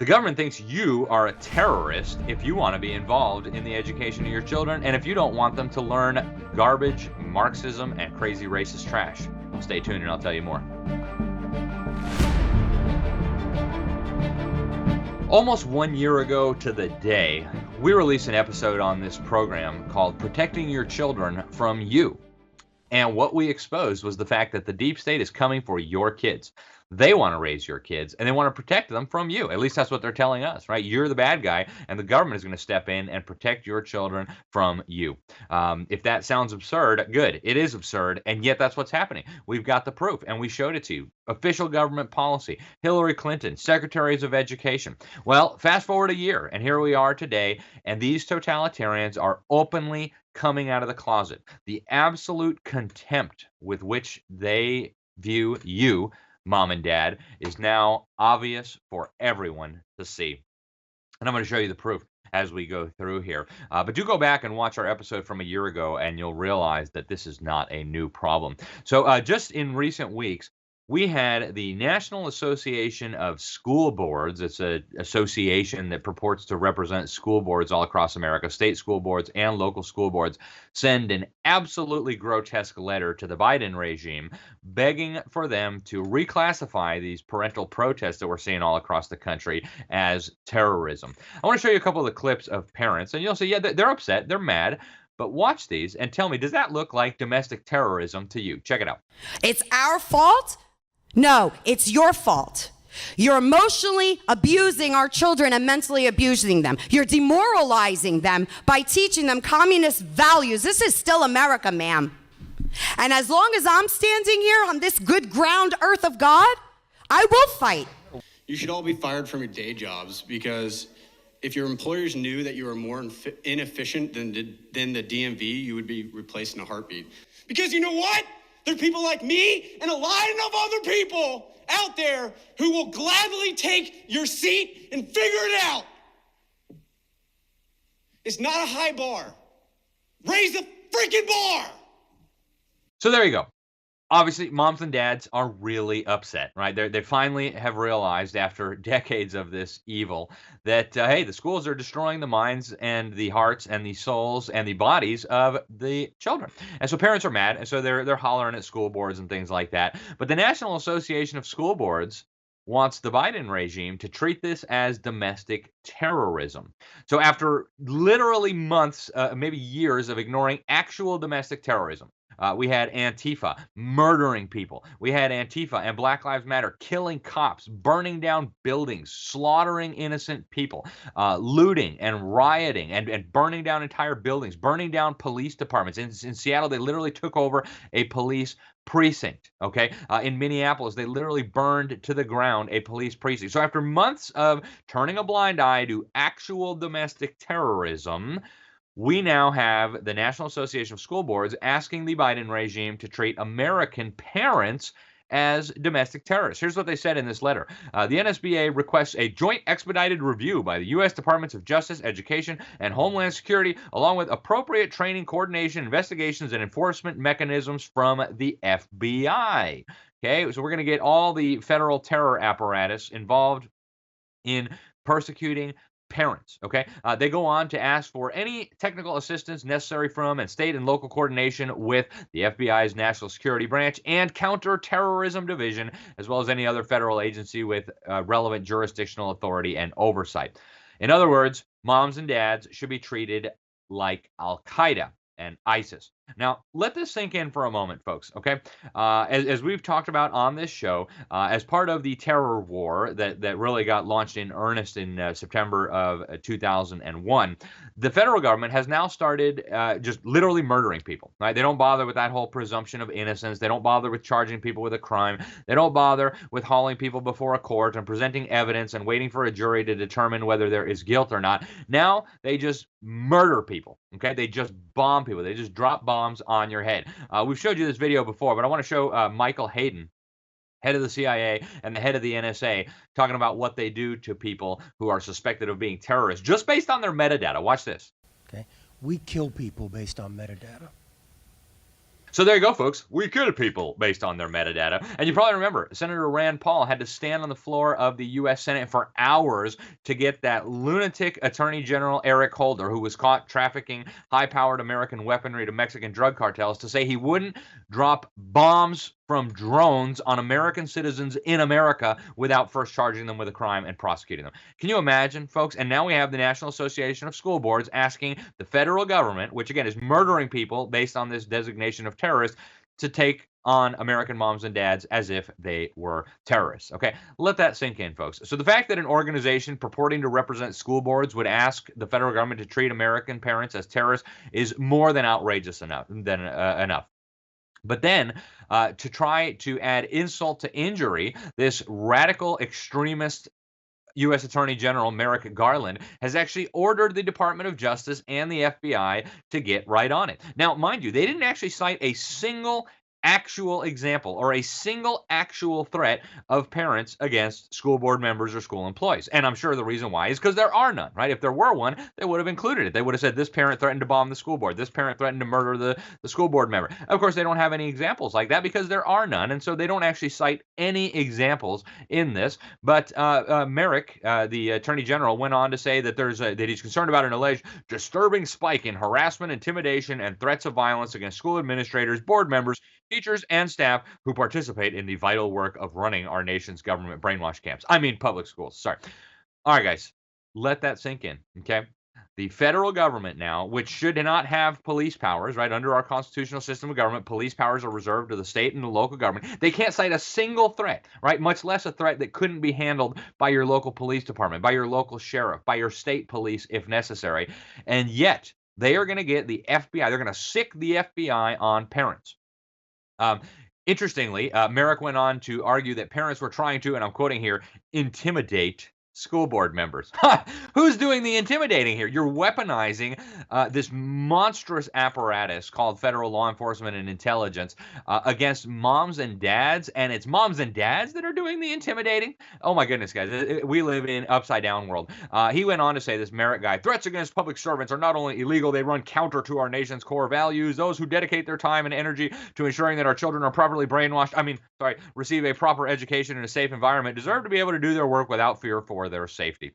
The government thinks you are a terrorist if you want to be involved in the education of your children and if you don't want them to learn garbage, Marxism, and crazy racist trash. Stay tuned and I'll tell you more. Almost 1 year ago to the day, we released an episode on this program called Protecting Your Children from You. And what we exposed was the fact that the deep state is coming for your kids. They want to raise your kids and they want to protect them from you. At least that's what they're telling us, right? You're the bad guy and the government is going to step in and protect your children from you. If that sounds absurd, good. It is absurd. And yet that's what's happening. We've got the proof and we showed it to you. Official government policy, Hillary Clinton, secretaries of education. Well, fast forward a year and here we are today. And these totalitarians are openly coming out of the closet. The absolute contempt with which they view you, mom and dad, is now obvious for everyone to see. And I'm going to show you the proof as we go through here. But do go back and watch our episode from a year ago, and you'll realize that this is not a new problem. So just in recent weeks, we had the National Association of School Boards. It's an association that purports to represent school boards all across America, state school boards and local school boards, send an absolutely grotesque letter to the Biden regime begging for them to reclassify these parental protests that we're seeing all across the country as terrorism. I want to show you a couple of the clips of parents, and you'll see, yeah, they're upset, they're mad. But watch these and tell me, does that look like domestic terrorism to you? Check it out. It's our fault? No, it's your fault. You're emotionally abusing our children and mentally abusing them. You're demoralizing them by teaching them communist values. This is still America, ma'am. And as long as I'm standing here on this good ground earth of God, I will fight. You should all be fired from your day jobs because if your employers knew that you were more inefficient than the DMV, you would be replaced in a heartbeat. Because you know what? There are people like me and a line of other people out there who will gladly take your seat and figure it out. It's not a high bar. Raise the freaking bar. So there you go. Obviously, moms and dads are really upset, right? They finally have realized after decades of this evil that, hey, the schools are destroying the minds and the hearts and the souls and the bodies of the children. And so parents are mad, and so they're hollering at school boards and things like that. But the National Association of School Boards wants the Biden regime to treat this as domestic terrorism. So after literally months, maybe years of ignoring actual domestic terrorism, we had Antifa murdering people. We had Antifa and Black Lives Matter killing cops, burning down buildings, slaughtering innocent people, looting and rioting and burning down entire buildings, burning down police departments. In Seattle, they literally took over a police precinct, okay? In Minneapolis, they literally burned to the ground a police precinct. So after months of turning a blind eye to actual domestic terrorism, we now have the National Association of School Boards asking the Biden regime to treat American parents as domestic terrorists. Here's what they said in this letter. The NSBA requests a joint expedited review by the U.S. Departments of Justice, Education, and Homeland Security, along with appropriate training, coordination, investigations, and enforcement mechanisms from the FBI. Okay, so we're going to get all the federal terror apparatus involved in persecuting parents, okay? They go on to ask for any technical assistance necessary from and state and local coordination with the FBI's National Security Branch and Counterterrorism Division, as well as any other federal agency with relevant jurisdictional authority and oversight. In other words, moms and dads should be treated like Al-Qaeda and ISIS. Now, let this sink in for a moment, folks, okay? As we've talked about on this show, as part of the terror war that really got launched in earnest in September of 2001, the federal government has now started just literally murdering people, right? They don't bother with that whole presumption of innocence. They don't bother with charging people with a crime. They don't bother with hauling people before a court and presenting evidence and waiting for a jury to determine whether there is guilt or not. Now, they just murder people, okay? They just bomb people. They just drop bombs on your head. We've showed you this video before, but I want to show Michael Hayden, head of the CIA and the head of the NSA, talking about what they do to people who are suspected of being terrorists, just based on their metadata. Watch this. Okay, we kill people based on metadata. So there you go, folks. We kill people based on their metadata. And you probably remember, Senator Rand Paul had to stand on the floor of the U.S. Senate for hours to get that lunatic Attorney General Eric Holder, who was caught trafficking high-powered American weaponry to Mexican drug cartels, to say he wouldn't drop bombs from drones on American citizens in America without first charging them with a crime and prosecuting them. Can you imagine, folks? And now we have the National Association of School Boards asking the federal government, which again is murdering people based on this designation of terrorists, to take on American moms and dads as if they were terrorists. Okay, let that sink in, folks. So the fact that an organization purporting to represent school boards would ask the federal government to treat American parents as terrorists is more than outrageous enough. But then, to try to add insult to injury, this radical extremist U.S. Attorney General Merrick Garland has actually ordered the Department of Justice and the FBI to get right on it. Now, mind you, they didn't actually cite a single actual example or a single actual threat of parents against school board members or school employees. And I'm sure the reason why is because there are none, right? If there were one, they would have included it. They would have said this parent threatened to bomb the school board. This parent threatened to murder the school board member. Of course, they don't have any examples like that because there are none. And so they don't actually cite any examples in this. But Merrick, the Attorney General, went on to say that that he's concerned about an alleged disturbing spike in harassment, intimidation, and threats of violence against school administrators, board members, teachers, and staff who participate in the vital work of running our nation's government brainwash camps. I mean, public schools. Sorry. All right, guys, let that sink in, okay? The federal government now, which should not have police powers, right? Under our constitutional system of government, police powers are reserved to the state and the local government. They can't cite a single threat, right? Much less a threat that couldn't be handled by your local police department, by your local sheriff, by your state police if necessary. And yet, they are going to get the FBI. They're going to sick the FBI on parents. Interestingly, Merrick went on to argue that parents were trying to, and I'm quoting here, intimidate school board members. Who's doing the intimidating here? You're weaponizing this monstrous apparatus called federal law enforcement and intelligence against moms and dads, and it's moms and dads that are doing the intimidating? Oh my goodness, guys. We live in an upside down world. He went on to say, this Merrick guy, threats against public servants are not only illegal, they run counter to our nation's core values. Those who dedicate their time and energy to ensuring that our children are properly brainwashed, receive a proper education in a safe environment, deserve to be able to do their work without fear for their safety.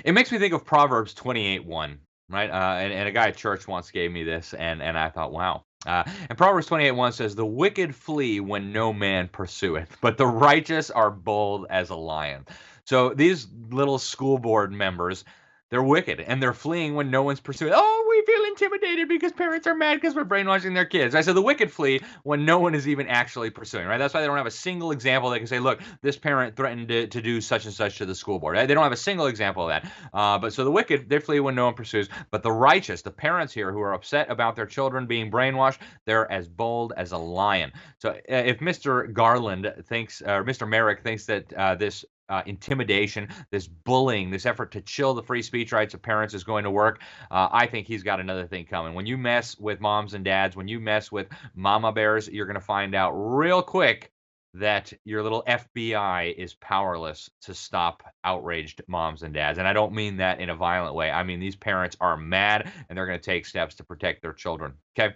It makes me think of Proverbs 28:1, right? And a guy at church once gave me this, and I thought, wow. And Proverbs 28:1 says, the wicked flee when no man pursueth, but the righteous are bold as a lion. So these little school board members, they're wicked, and they're fleeing when no one's pursuing. Oh, we feel intimidated because parents are mad because we're brainwashing their kids. So the wicked flee when no one is even actually pursuing, right? That's why they don't have a single example that can say, look, this parent threatened to do such and such to the school board. Right? They don't have a single example of that. But so the wicked, they flee when no one pursues. But the righteous, the parents here who are upset about their children being brainwashed, they're as bold as a lion. So if Mr. Garland thinks, or Mr. Merrick thinks that this intimidation, this bullying, this effort to chill the free speech rights of parents is going to work, I think he's got another thing coming. When you mess with moms and dads, when you mess with mama bears, you're going to find out real quick that your little FBI is powerless to stop outraged moms and dads. And I don't mean that in a violent way. I mean, these parents are mad and they're going to take steps to protect their children. Okay.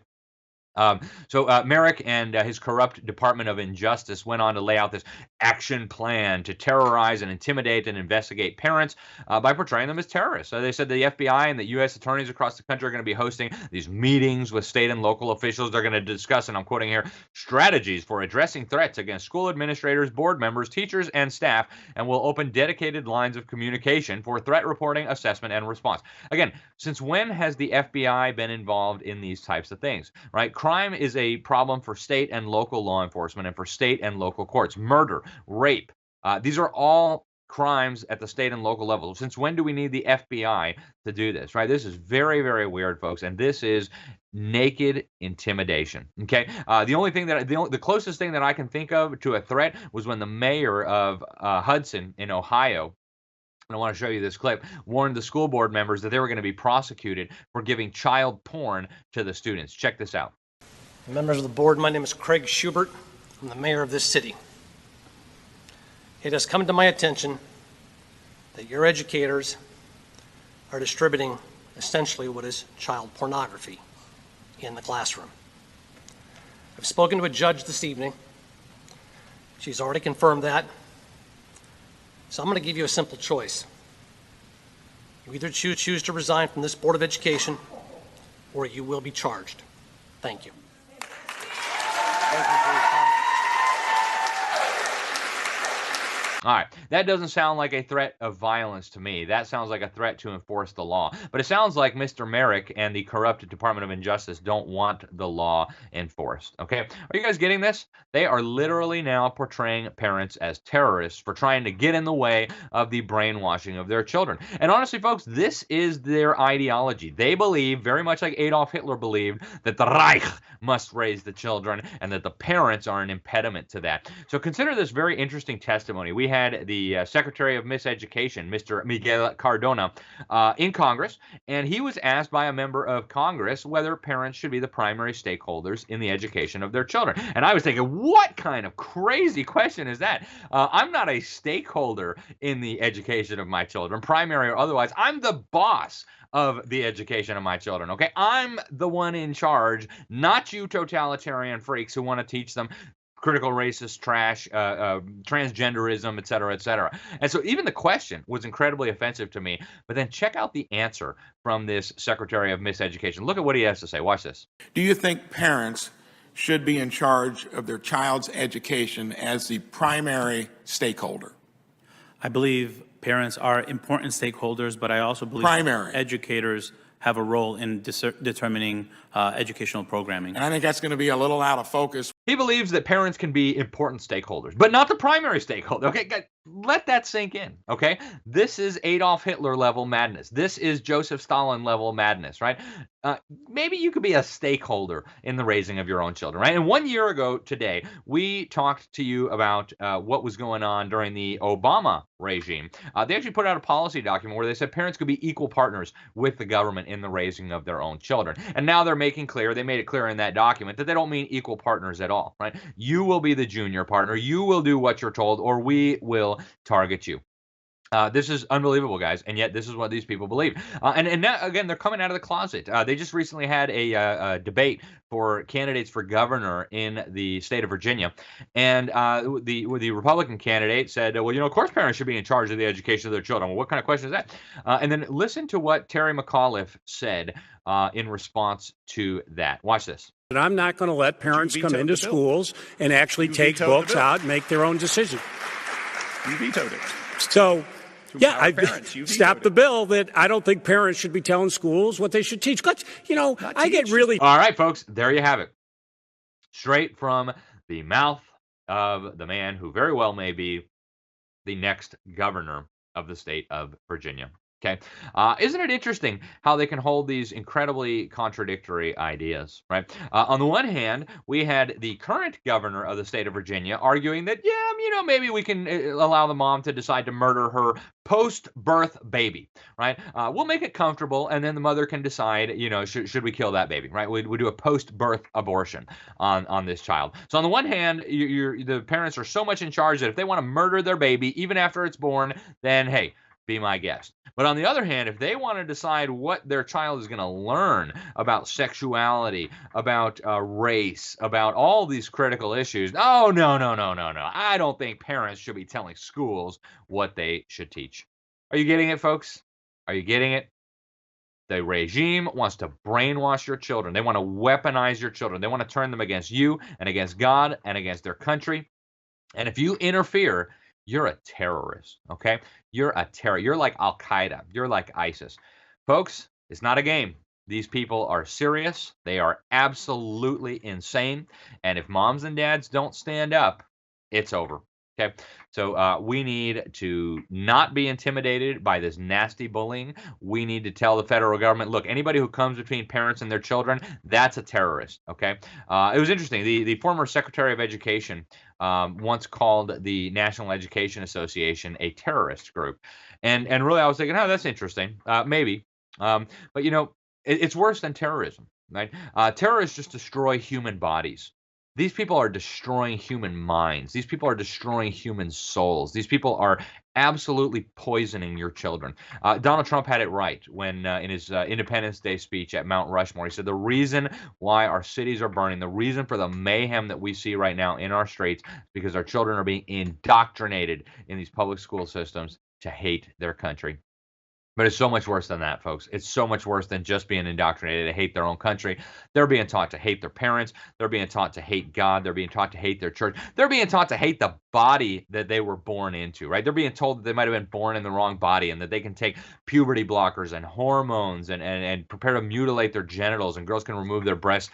So Merrick and his corrupt Department of Injustice went on to lay out this action plan to terrorize and intimidate and investigate parents by portraying them as terrorists. So they said the FBI and the U.S. attorneys across the country are going to be hosting these meetings with state and local officials. They're going to discuss, and I'm quoting here, strategies for addressing threats against school administrators, board members, teachers, and staff, and will open dedicated lines of communication for threat reporting, assessment, and response. Again, since when has the FBI been involved in these types of things, right? Crime is a problem for state and local law enforcement and for state and local courts. Murder, rape, these are all crimes at the state and local level. Since when do we need the FBI to do this, right? This is very, very weird, folks, and this is naked intimidation, okay? The closest thing that I can think of to a threat was when the mayor of Hudson in Ohio, and I want to show you this clip, warned the school board members that they were going to be prosecuted for giving child porn to the students. Check this out. Members of the board, my name is Craig Schubert. I'm the mayor of this city. It has come to my attention that your educators are distributing essentially what is child pornography in the classroom. I've spoken to a judge this evening. She's already confirmed that. So I'm going to give you a simple choice. You either choose to resign from this Board of Education, or you will be charged. Thank you. All right, that doesn't sound like a threat of violence to me. That sounds like a threat to enforce the law. But it sounds like Mr. Merrick and the corrupted Department of Injustice don't want the law enforced, okay? Are you guys getting this? They are literally now portraying parents as terrorists for trying to get in the way of the brainwashing of their children. And honestly, folks, this is their ideology. They believe, very much like Adolf Hitler believed, that the Reich must raise the children and that the parents are an impediment to that. So consider this very interesting testimony. We had the Secretary of Miseducation, Mr. Miguel Cardona, in Congress, and he was asked by a member of Congress whether parents should be the primary stakeholders in the education of their children. And I was thinking, what kind of crazy question is that? I'm not a stakeholder in the education of my children, primary or otherwise. I'm the boss of the education of my children, okay? I'm the one in charge, not you totalitarian freaks who want to teach them critical racist trash, transgenderism, et cetera, et cetera. And so even the question was incredibly offensive to me. But then check out the answer from this Secretary of Miseducation. Look at what he has to say. Watch this. Do you think parents should be in charge of their child's education as the primary stakeholder? I believe parents are important stakeholders, but I also believe educators have a role in determining educational programming. And I think that's going to be a little out of focus. He believes that parents can be important stakeholders, but not the primary stakeholder. Okay, guys, let that sink in, okay? This is Adolf Hitler level madness. This is Joseph Stalin level madness, right? Maybe you could be a stakeholder in the raising of your own children, right? And 1 year ago today, we talked to you about what was going on during the Obama regime. They actually put out a policy document where they said parents could be equal partners with the government in the raising of their own children. And now they're making clear, they made it clear in that document, that they don't mean equal partners at all, right? You will be the junior partner. You will do what you're told, or we will target you. This is unbelievable, guys, and yet this is what these people believe. And now, again, they're coming out of the closet. They just recently had a debate for candidates for governor in the state of Virginia, and the Republican candidate said, well, you know, of course parents should be in charge of the education of their children. Well, what kind of question is that? And then listen to what Terry McAuliffe said in response to that. Watch this. And I'm not going to let parents come into schools and actually take books out and make their own decision. You vetoed it. So, yeah, I stopped the bill that I don't think parents should be telling schools what they should teach. But, you know, I get really... All right, folks, there you have it. Straight from the mouth of the man who very well may be the next governor of the state of Virginia. Okay. Isn't it interesting how they can hold these incredibly contradictory ideas, right? On the one hand, we had the current governor of the state of Virginia arguing that, yeah, you know, maybe we can allow the mom to decide to murder her post-birth baby, right? We'll make it comfortable, and then the mother can decide, you know, should we kill that baby, right? We do a post-birth abortion on this child. So on the one hand, the parents are so much in charge that if they want to murder their baby, even after it's born, then, hey, be my guest. But on the other hand, if they want to decide what their child is going to learn about sexuality, about race, about all these critical issues, oh, no. I don't think parents should be telling schools what they should teach. Are you getting it, folks? Are you getting it? The regime wants to brainwash your children. They want to weaponize your children. They want to turn them against you and against God and against their country. And if you interfere, you're a terrorist, okay? You're a terror. You're like Al-Qaeda. You're like ISIS. Folks, it's not a game. These people are serious. They are absolutely insane. And if moms and dads don't stand up, it's over, okay? So we need to not be intimidated by this nasty bullying. We need to tell the federal government, look, anybody who comes between parents and their children, that's a terrorist, okay? It was interesting. The former Secretary of Education once called the National Education Association a terrorist group. And really, I was thinking, oh, that's interesting. Maybe. But, you know, it's worse than terrorism, right? Terrorists just destroy human bodies. These people are destroying human minds. These people are destroying human souls. These people are absolutely poisoning your children. Donald Trump had it right when in his Independence Day speech at Mount Rushmore, he said the reason why our cities are burning, the reason for the mayhem that we see right now in our streets, is because our children are being indoctrinated in these public school systems to hate their country. But it's so much worse than that, folks. It's so much worse than just being indoctrinated to hate their own country. They're being taught to hate their parents. They're being taught to hate God. They're being taught to hate their church. They're being taught to hate the body that they were born into, right? They're being told that they might have been born in the wrong body and that they can take puberty blockers and hormones and prepare to mutilate their genitals, and girls can remove their breasts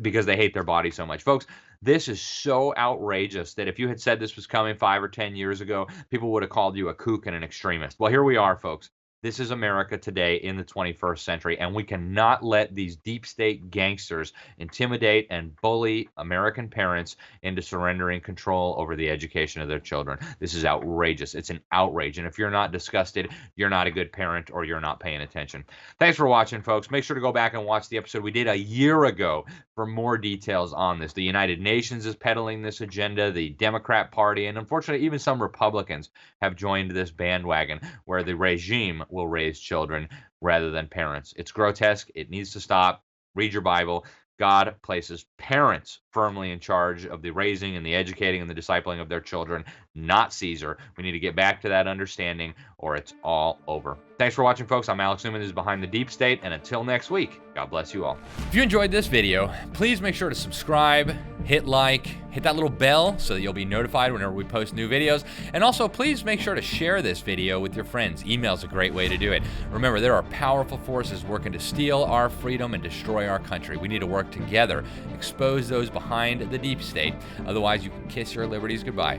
because they hate their body so much. Folks, this is so outrageous that if you had said this was coming 5 or 10 years ago, people would have called you a kook and an extremist. Well, here we are, folks. This is America today in the 21st century, and we cannot let these deep state gangsters intimidate and bully American parents into surrendering control over the education of their children. This is outrageous. It's an outrage, and if you're not disgusted, you're not a good parent or you're not paying attention. Thanks for watching, folks. Make sure to go back and watch the episode we did a year ago for more details on this. The United Nations is peddling this agenda. The Democrat Party, and unfortunately even some Republicans, have joined this bandwagon where the regime will raise children rather than parents. It's grotesque. It needs to stop. Read your Bible. God places parents firmly in charge of the raising and the educating and the discipling of their children, not Caesar. We need to get back to that understanding or it's all over. Thanks for watching, folks. I'm Alex Newman. This is Behind the Deep State, and until next week, God bless you all. If you enjoyed this video, please make sure to subscribe, hit like, hit that little bell so that you'll be notified whenever we post new videos. And also, please make sure to share this video with your friends. Email's a great way to do it. Remember, there are powerful forces working to steal our freedom and destroy our country. We need to work together, expose those behind the deep state. Otherwise, you can kiss your liberties goodbye.